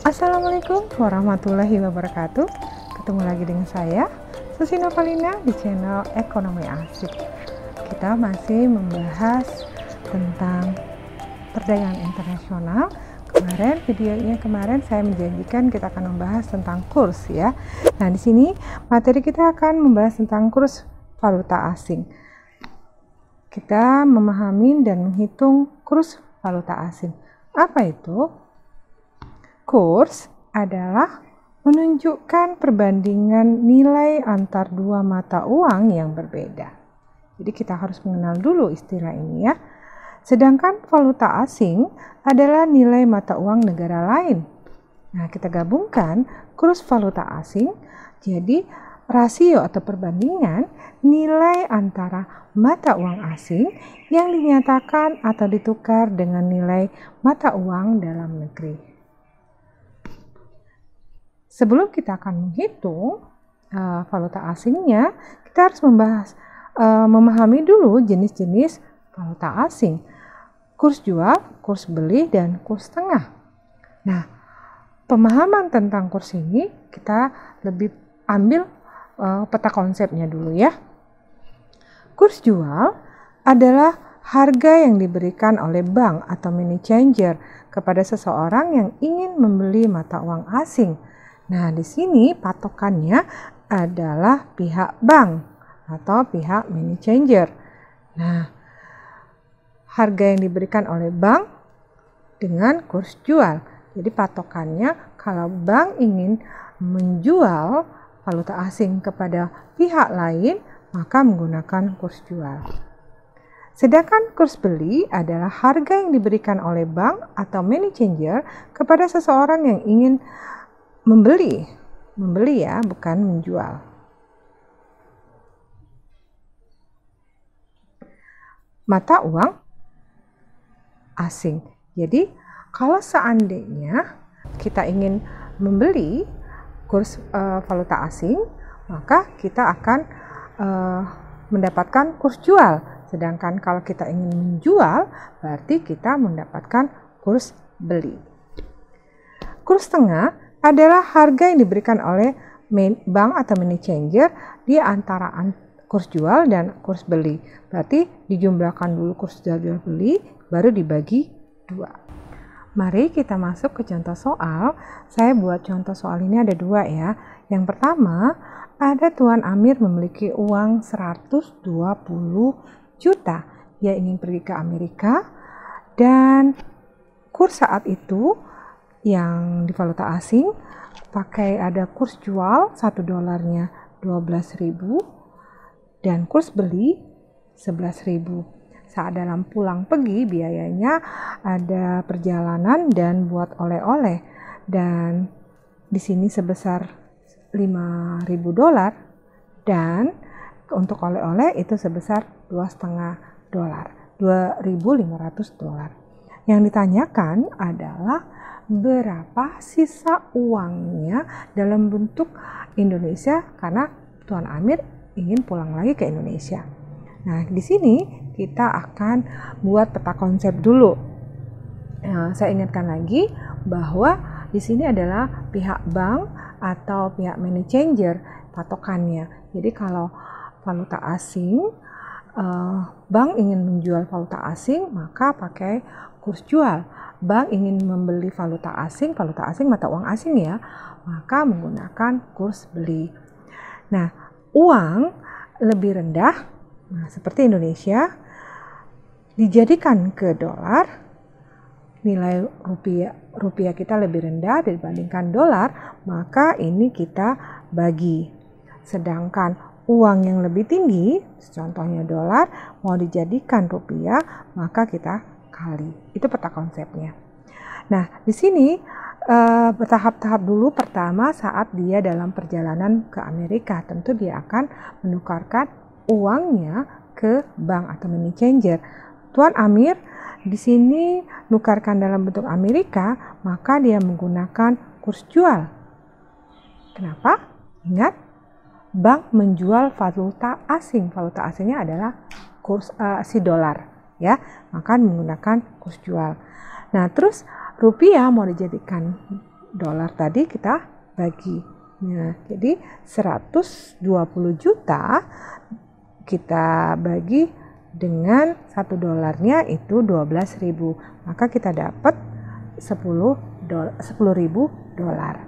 Assalamualaikum warahmatullahi wabarakatuh. Ketemu lagi dengan saya, Susi Novalina, di channel Ekonomi Asik. Kita masih membahas tentang perdagangan internasional. Videonya kemarin saya menjanjikan kita akan membahas tentang kurs ya. Nah, di sini materi kita akan membahas tentang kurs valuta asing. Kita memahami dan menghitung kurs valuta asing. Apa itu? Kurs adalah menunjukkan perbandingan nilai antar dua mata uang yang berbeda. Jadi kita harus mengenal dulu istilah ini ya. Sedangkan valuta asing adalah nilai mata uang negara lain. Nah, kita gabungkan kurs valuta asing jadi rasio atau perbandingan nilai antara mata uang asing yang dinyatakan atau ditukar dengan nilai mata uang dalam negeri. Sebelum kita akan menghitung valuta asingnya, kita harus memahami dulu jenis-jenis valuta asing. Kurs jual, kurs beli, dan kurs tengah. Nah, pemahaman tentang kurs ini kita lebih ambil peta konsepnya dulu ya. Kurs jual adalah harga yang diberikan oleh bank atau money changer kepada seseorang yang ingin membeli mata uang asing. Nah, di sini patokannya adalah pihak bank atau pihak money changer. Nah, harga yang diberikan oleh bank dengan kurs jual. Jadi patokannya kalau bank ingin menjual valuta asing kepada pihak lain, maka menggunakan kurs jual. Sedangkan kurs beli adalah harga yang diberikan oleh bank atau money changer kepada seseorang yang ingin membeli ya, bukan menjual. Mata uang asing. Jadi, kalau seandainya kita ingin membeli kurs valuta asing, maka kita akan mendapatkan kurs jual. Sedangkan kalau kita ingin menjual, berarti kita mendapatkan kurs beli. Kurs tengah adalah harga yang diberikan oleh bank atau money changer di antara kurs jual dan kurs beli. Berarti dijumlahkan dulu kurs jual beli, baru dibagi 2. Mari kita masuk ke contoh soal. Saya buat contoh soal ini ada 2 ya. Yang pertama, ada Tuan Amir memiliki uang 120 juta. Dia ingin pergi ke Amerika dan kurs saat itu yang di valuta asing pakai ada kurs jual 1 dolarnya 12.000 dan kurs beli 11.000. Saat dalam pulang pergi biayanya ada perjalanan dan buat oleh-oleh, dan di sini sebesar 5.000 dolar dan untuk oleh-oleh itu sebesar 2,5 dolar, 2.500 dolar. Yang ditanyakan adalah berapa sisa uangnya dalam bentuk Indonesia karena Tuan Amir ingin pulang lagi ke Indonesia. Nah, di sini kita akan buat peta konsep dulu. Saya ingatkan lagi bahwa di sini adalah pihak bank atau pihak money changer patokannya. Jadi kalau valuta asing, bank ingin menjual valuta asing maka pakai kurs jual. Bank ingin membeli valuta asing mata uang asing ya, maka menggunakan kurs beli. Nah, uang lebih rendah, seperti Indonesia, dijadikan ke dolar, nilai rupiah kita lebih rendah dibandingkan dolar, maka ini kita bagi. Sedangkan uang yang lebih tinggi, contohnya dolar, mau dijadikan rupiah, maka kita kali. Itu peta konsepnya. Nah, di sini bertahap-tahap dulu. Pertama, saat dia dalam perjalanan ke Amerika, tentu dia akan menukarkan uangnya ke bank atau money changer. Tuan Amir di sini nukarkan dalam bentuk Amerika, maka dia menggunakan kurs jual. Kenapa? Ingat, bank menjual valuta asing. Valuta asingnya adalah kurs si dolar. Ya, maka menggunakan kurs jual. Nah, terus rupiah mau dijadikan dolar tadi kita bagi. Nah, jadi 120 juta kita bagi dengan 1 dolarnya itu 12.000. Maka kita dapat 10.000 dolar.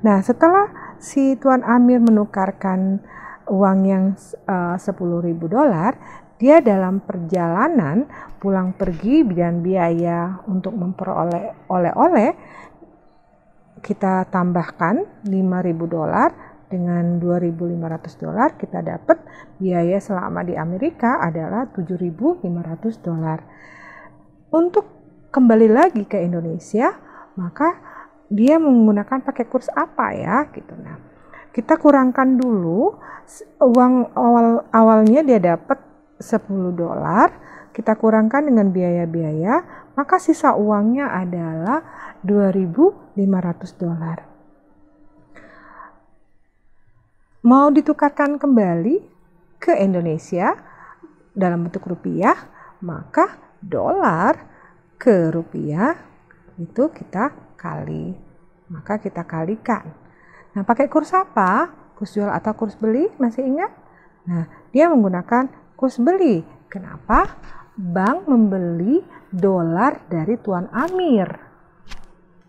Nah, setelah si Tuan Amir menukarkan uang yang 10.000 dolar, dia dalam perjalanan pulang pergi dan biaya untuk memperoleh oleh-oleh kita tambahkan 5.000 dolar dengan 2.500 dolar, kita dapat biaya selama di Amerika adalah 7.500 dolar. Untuk kembali lagi ke Indonesia, maka dia menggunakan pakai kurs apa ya gitu. Nah, kita kurangkan dulu uang awalnya dia dapat 10 dolar, kita kurangkan dengan biaya-biaya, maka sisa uangnya adalah 2.500 dolar. Mau ditukarkan kembali ke Indonesia dalam bentuk rupiah, maka dolar ke rupiah itu kita kali, maka kita kalikan. Nah, pakai kurs apa? Kurs jual atau kurs beli, masih ingat? Nah, dia menggunakan kurs beli. Kenapa? Bank membeli dolar dari Tuan Amir,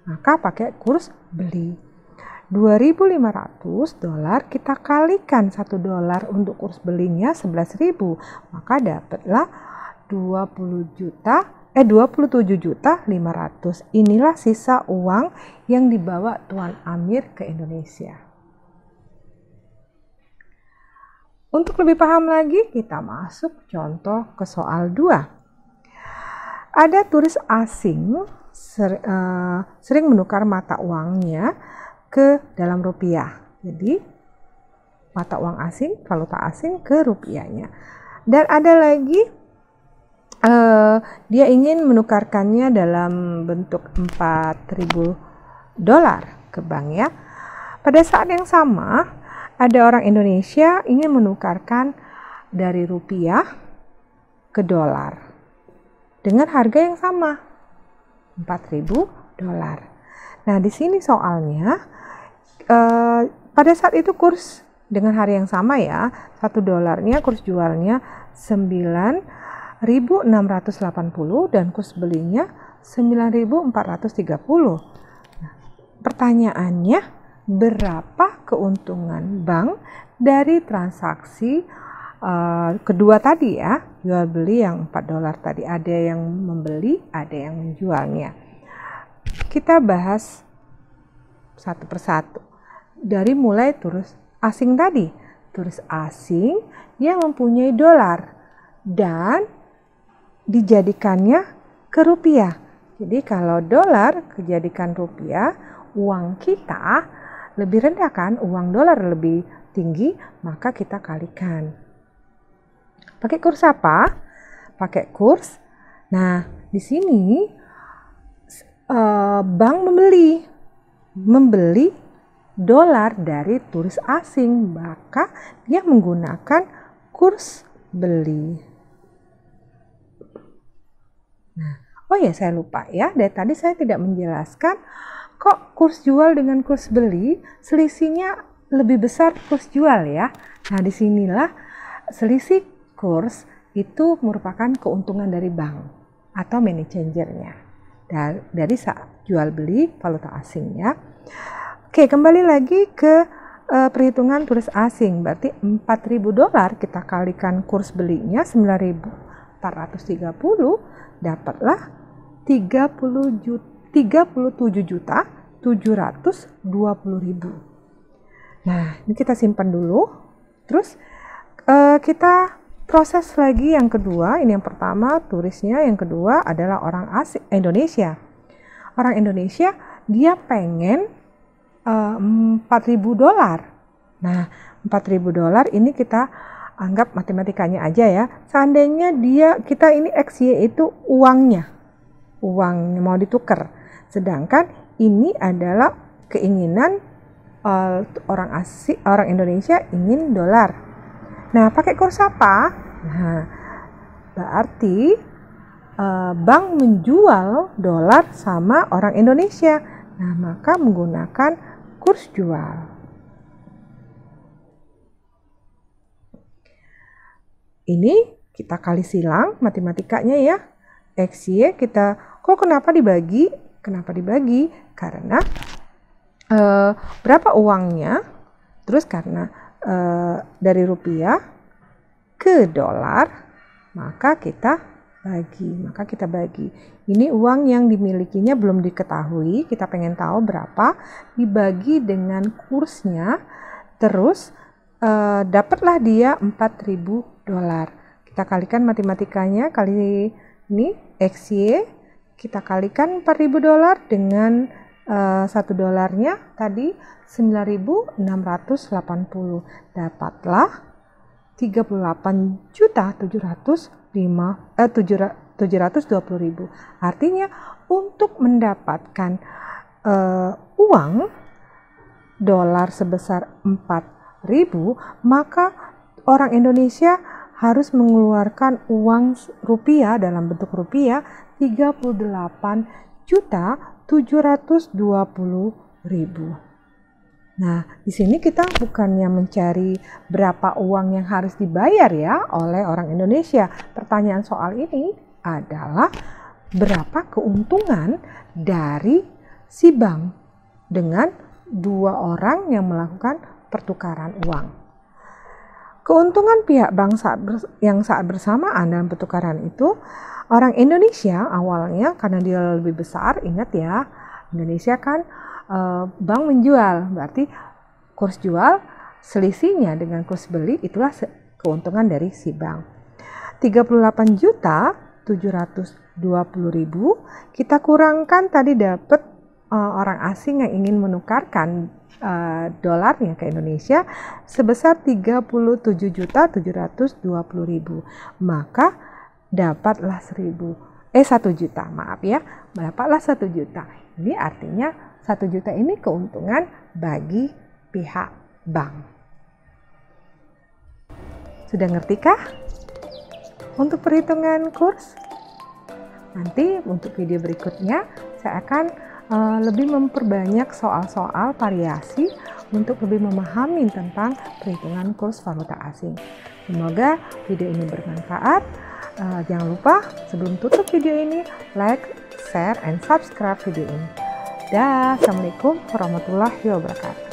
maka pakai kurs beli. 2.500 dolar kita kalikan 1 dolar untuk kurs belinya 11.000, maka dapatlah 27.500. Inilah sisa uang yang dibawa Tuan Amir ke Indonesia. Untuk lebih paham lagi, kita masuk contoh ke soal 2. Ada turis asing sering menukar mata uangnya ke dalam rupiah. Jadi mata uang asing, valuta asing ke rupiahnya. Dan ada lagi dia ingin menukarkannya dalam bentuk 4.000 dolar ke bank ya. Pada saat yang sama, ada orang Indonesia ingin menukarkan dari rupiah ke dolar dengan harga yang sama, 4.000 dolar. Nah, di sini soalnya pada saat itu kurs dengan hari yang sama ya, 1 dolarnya kurs jualnya 9.680 dan kurs belinya 9.430. Nah, pertanyaannya, berapa keuntungan bank dari transaksi kedua tadi ya, jual beli yang 4 dolar tadi? Ada yang membeli, ada yang menjualnya. Kita bahas satu persatu. Dari mulai turis asing tadi. Turis asing yang mempunyai dolar dan dijadikannya ke rupiah. Jadi kalau dolar dijadikan rupiah, uang kita lebih rendah kan, uang dolar lebih tinggi, maka kita kalikan. Pakai kurs apa? Pakai kurs. Nah, di sini bank membeli dolar dari turis asing, maka dia menggunakan kurs beli. Nah, oh ya, saya lupa ya, dari tadi saya tidak menjelaskan kok kurs jual dengan kurs beli selisihnya lebih besar kurs jual ya. Nah, disinilah selisih kurs itu merupakan keuntungan dari bank atau money changer-nya dari saat jual beli valuta asing ya. Oke, kembali lagi ke perhitungan turis asing. Berarti 4.000 dolar kita kalikan kurs belinya 9.430, dapatlah 37.720.000. Nah, ini kita simpan dulu. Terus kita proses lagi yang kedua. Ini yang pertama turisnya, yang kedua adalah orang asing Indonesia. Orang Indonesia dia pengen 4.000 dolar. Nah, 4.000 dolar ini kita anggap matematikanya aja ya. Seandainya kita ini XY itu uangnya mau ditukar. Sedangkan ini adalah keinginan orang Indonesia ingin dolar. Nah, pakai kurs apa? Nah, berarti bank menjual dolar sama orang Indonesia Nah, maka menggunakan kurs jual. Ini kita kali silang matematikanya ya. XY kenapa dibagi? Kenapa dibagi? Karena berapa uangnya? Terus karena dari rupiah ke dolar, maka kita bagi. Ini uang yang dimilikinya belum diketahui, kita pengen tahu berapa, dibagi dengan kursnya, terus dapatlah dia $4.000. Kita kalikan matematikanya, kali ini XY, kita kalikan $4.000 dengan $1 tadi 9.680, dapatlah 38.720.000. Artinya untuk mendapatkan uang dolar sebesar 4.000, maka orang Indonesia harus mengeluarkan uang rupiah dalam bentuk rupiah 38.720.000. Nah, di sini kita bukannya mencari berapa uang yang harus dibayar ya oleh orang Indonesia. Pertanyaan soal ini adalah berapa keuntungan dari si bank dengan dua orang yang melakukan pertukaran uang. Keuntungan pihak bank saat bersamaan dalam pertukaran itu, orang Indonesia awalnya karena dia lebih besar, ingat ya, Indonesia kan bank menjual, berarti kurs jual selisihnya dengan kurs beli, itulah keuntungan dari si bank. 38.720.000 kita kurangkan tadi dapat orang asing yang ingin menukarkan dolarnya ke Indonesia sebesar 37.720.000, maka dapatlah 1 juta, dapatlah 1 juta. Ini artinya 1 juta ini keuntungan bagi pihak bank. Sudah ngertikah untuk perhitungan kurs? Nanti untuk video berikutnya saya akan lebih memperbanyak soal-soal variasi untuk lebih memahami tentang perhitungan kurs valuta asing. Semoga video ini bermanfaat. Jangan lupa sebelum tutup video ini, like, share, and subscribe video ini. Assalamualaikum warahmatullahi wabarakatuh.